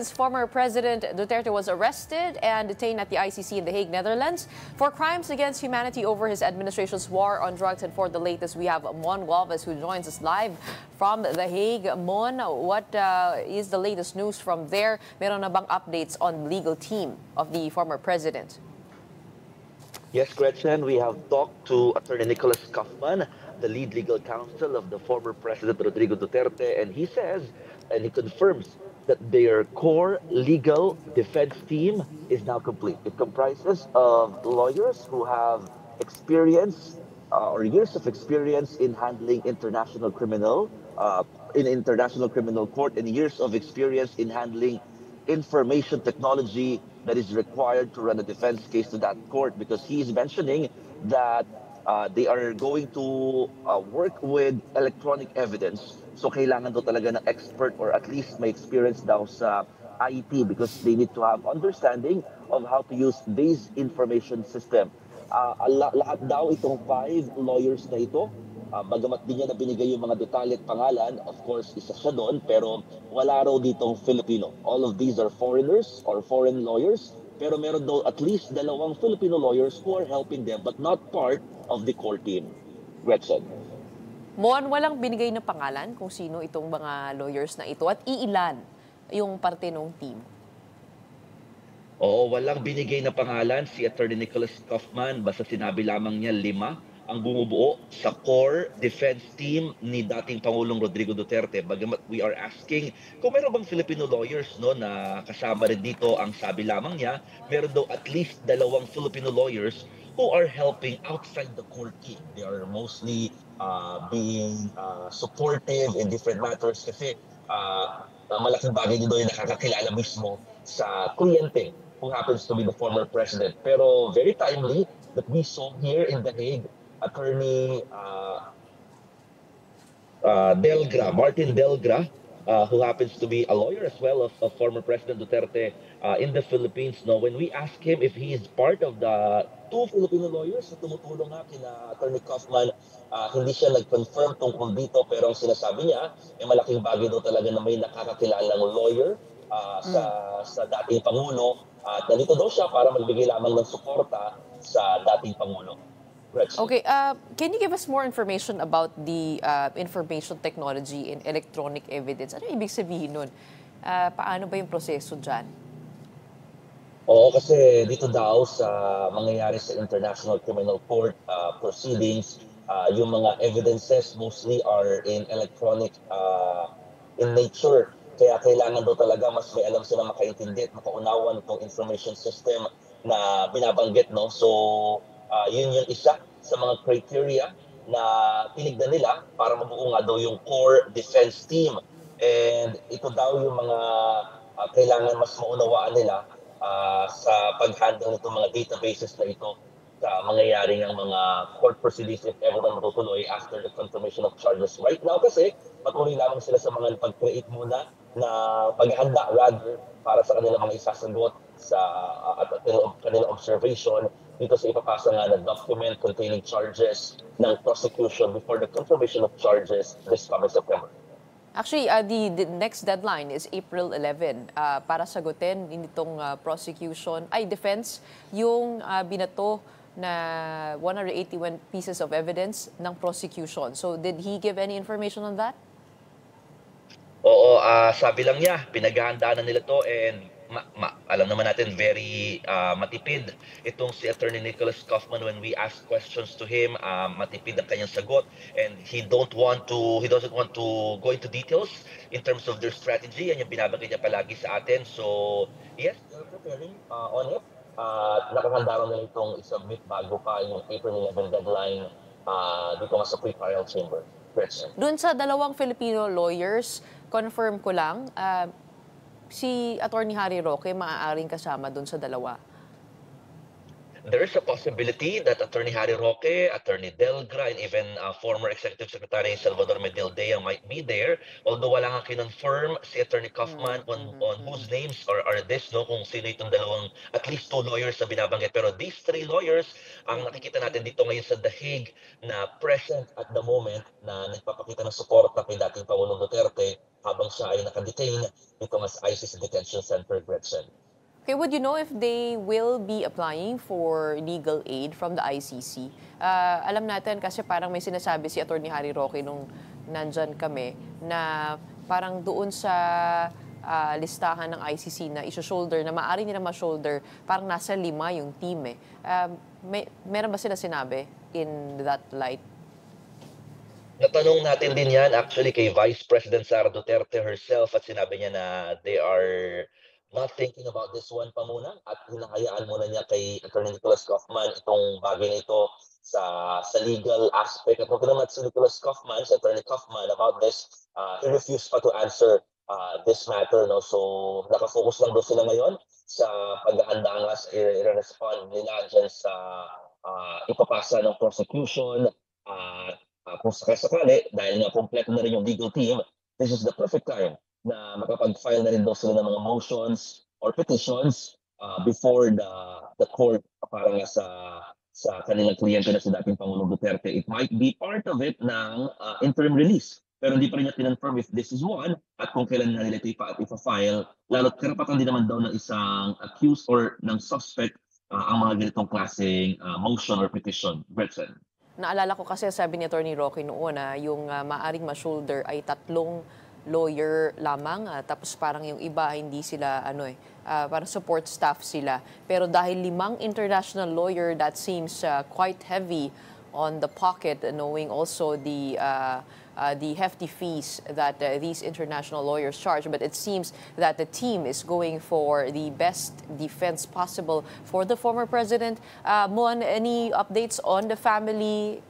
Former President Duterte was arrested and detained at the ICC in The Hague, Netherlands, for crimes against humanity over his administration's war on drugs. And for the latest, we have Mon Galvez, who joins us live from The Hague. Mon, what is the latest news from there? Meron na bang updates on the legal team of the former president? Yes, Gretchen, we have talked to Attorney Nicholas Kaufman, the lead legal counsel of the former President Rodrigo Duterte, and he says, and he confirms, that their core legal defense team is now complete. It comprises of lawyers who have experience or years of experience in handling international criminal in international criminal court, and years of experience in handling information technology that is required to run a defense case to that court, because he is mentioning that they are going to work with electronic evidence. So kailangan daw talaga ng expert or at least may experience daw sa IT, because they need to have understanding of how to use this information system. Lahat daw itong 5 lawyers na ito, bagamat di niya na binigay yung mga detalye at pangalan, of course, isa siya doon, pero wala raw ditong Filipino. All of these are foreigners or foreign lawyers, pero meron daw at least 2 Filipino lawyers who are helping them but not part of the core team. Gretchen. Mon, walang binigay na pangalan kung sino itong mga lawyers na ito at iilan yung parte ng team? Oo, walang binigay na pangalan si Attorney Nicholas Kaufman, basta sinabi lamang niya 5 ang bumubuo sa core defense team ni dating Pangulong Rodrigo Duterte. Bagamat we are asking kung meron bang Filipino lawyers no na kasama rin dito, ang sabi lamang niya, meron daw at least 2 Filipino lawyers who are helping outside the core team. They are mostly being supportive in different matters kasi malaking bagay nito yung nakakakilala mismo sa kliyente who happens to be the former president. Pero very timely that we saw here in The Hague, Attorney Martin Delgra, who happens to be a lawyer as well of former President Duterte in the Philippines. No, when we asked him if he is part of the 2 Filipino lawyers na tumutulong nga kina Attorney Kaufman, hindi siya nag-confirm tungkol dito, pero ang sinasabi niya, malaking bagay daw talaga na may nakakakilalang lawyer sa dating Pangulo, at nandito daw siya para magbigay lamang ng suporta sa dating Pangulo. Okay, can you give us more information about the information technology and electronic evidence? Ano ibig sabihin nun? Paano ba yung proseso dyan? Oo, kasi dito daw sa mangyayari sa International Criminal Court proceedings, yung mga evidences mostly are in electronic in nature. Kaya kailangan daw talaga mas may alam sila makaintindi at makaunawan itong information system na binabanggit, no? So, yun yung isa sa mga criteria na tinignan nila para mabuo nga daw yung core defense team. And ito daw yung mga kailangan mas maunawaan nila sa pag-handle nitong mga databases na ito sa mangyayaring ang mga court proceedings if ever na matutuloy after the confirmation of charges. Right now kasi, patuloy lamang sila sa mga pag-create muna na paghahanda rather para sa kanilang mga isasagot sa at kanilang observation dito sa ipapasa nga na document containing charges ng prosecution before the confirmation of charges this coming September. Actually, the next deadline is April 11 para sagutin nitong prosecution, defense, yung binato na 181 pieces of evidence ng prosecution. So did he give any information on that? Oo, sabi lang niya, pinaghahandaan na nila to, and alam naman natin very matipid itong si Attorney Nicholas Kaufman. When we ask questions to him, matipid ang kanyang sagot, and he doesn't want to go into details in terms of their strategy. Yan yung binabanggit niya palagi sa atin. So yes, they're preparing on it. Nakahanda nila itong isubmit bago pa yung April 11 deadline dito nga sa pre-trial chamber. Doon sa 2 Filipino lawyers, confirm ko lang, si Attorney Harry Roque maaaring kasama doon sa 2. There is a possibility that Attorney Harry Roque, Attorney Delgra, and even former Executive Secretary Salvador Medildea might be there. Although wala nga kinonfirm si Attorney Kaufman on whose names are this, no? Kung sino itong at least 2 lawyers na binabanggit. Pero these 3 lawyers, ang nakikita natin dito ngayon sa The Hague na present at the moment na nagpapakita ng suporta kay dating Pangulong Duterte habang siya ay nakadetain dito nga sa ICC Detention Center, Gretchen. Okay, would you know if they will be applying for legal aid from the ICC? Alam natin kasi parang may sinasabi si Attorney Harry Roque nung nandyan kami na parang doon sa listahan ng ICC na iso-shoulder, na maaari nila ma-shoulder, parang nasa 5 yung team eh. Meron ba sila sinabi in that light? Natanong natin din yan actually kay Vice President Sara Duterte herself at sinabi niya na they are not thinking about this one pa muna at hinahayaan muna niya kay Attorney Nicholas Kaufman itong bagay na ito sa legal aspect. At kung kinamat si Nicholas Kaufman, si Attorney Kaufman about this, he refused pa to answer this matter. No? So nakafocus lang doon sila ngayon sa paghahanda nga sa i-respond nila dyan sa ipapasa ng prosecution. Kung sakali, dahil nga kompleto na rin yung legal team, this is the perfect time na makapag-file na rin daw sila ng mga motions or petitions before the court para nga sa kanilang kliyente na si dating Pangulong Duterte. It might be part of it ng interim release. Pero hindi pa rin niya tinonfirm if this is one at kung kailan na nila ito ipa-file. Lalo't karapatan din naman daw ng isang accused or ng suspect ang mga ganitong klaseng motion or petition. Gretchen. Naalala ko kasi sabi ni Attorney Roque noon na yung maaring ma-shoulder ay 3 lawyer lamang, tapos parang yung iba hindi sila parang support staff sila. Pero dahil 5 international lawyer, that seems quite heavy on the pocket, knowing also the hefty fees that these international lawyers charge. But it seems that the team is going for the best defense possible for the former president. Mon, any updates on the family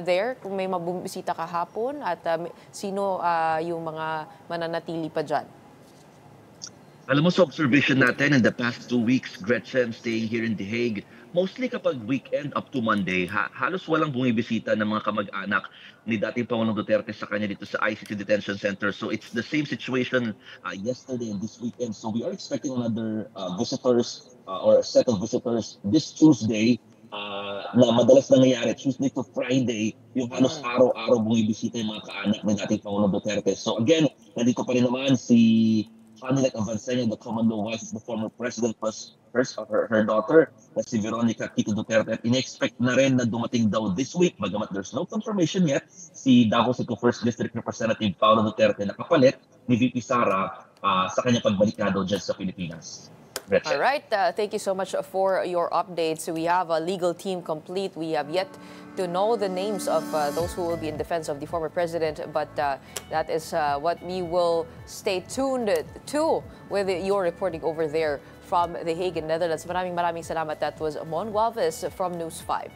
there, kung may mabumisita kahapon at sino yung mga mananatili pa dyan? Alam mo, sa observation natin in the past 2 weeks, Gretchen, staying here in The Hague, mostly kapag weekend up to Monday, halos walang bumibisita ng mga kamag-anak ni dating Pangulong Duterte sa kanya dito sa ICC Detention Center. So it's the same situation yesterday and this weekend. So we are expecting another visitors or a set of visitors this Tuesday na madalas nangyayari Tuesday to Friday, yung halos araw-araw bumibisita yung mga kaanak ng dating Pangulong Duterte. So again, nandito pa rin naman si Fanny Avancenia, the common law wife of the former president, plus her daughter, na si Veronica Quito Duterte. At in-expect na rin na dumating daw this week, bagamat there's no confirmation yet, si Davao City 1st District Representative Paolo Duterte na kapalit ni VP Sara sa kanyang pagbalik na daw dyan sa Pilipinas. All right, thank you so much for your updates. We have a legal team complete. We have yet to know the names of those who will be in defense of the former president, but that is what we will stay tuned to with your reporting over there from The Hague in Netherlands. Maraming salamat. That was Mon Gualvez from News 5.